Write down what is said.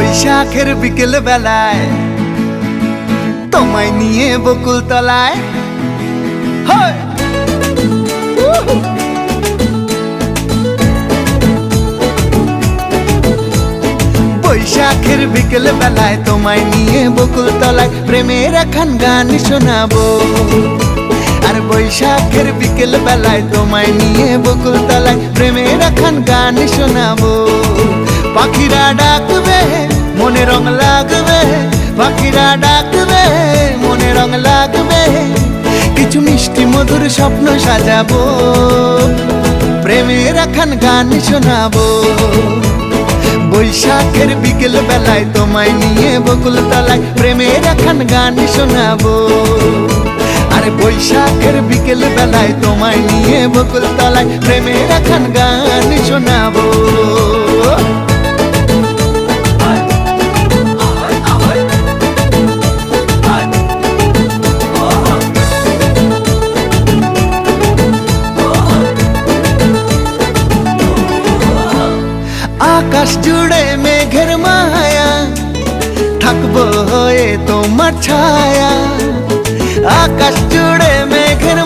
বৈশাখের বিকেল বেলায় তোমায় নিয়ে বকুল তলায় বৈশাখের বিকেল বেলায় তোমায় নিয়ে বকুল তলায় প্রেমের একখান গান শোনাবো। আর বৈশাখের বিকেল বেলায় তোমায় নিয়ে বকুল তলায় প্রেমের একখান গান শোনাবো। পাখিরা ডাকবে মনে রং লাগবে, পাখিরা ডাকবে মনে রং লাগবে, কিছু মিষ্টি মধুর স্বপ্ন সাজাবো, প্রেমের একখান গান শোনাবো। বৈশাখের বিকেল বেলায় তোমায় নিয়ে বকুল তলায় প্রেমের একখান গান শোনাবো। আরে বৈশাখের বিকেল বেলায় তোমায় নিয়ে বকুল তলায় প্রেমের একখান গান শোনাবো। আকাশ জুড়ে মেঘের মায়া, থাকবো হয়ে তোমার ছায়া। আকাশ জুড়ে মেঘের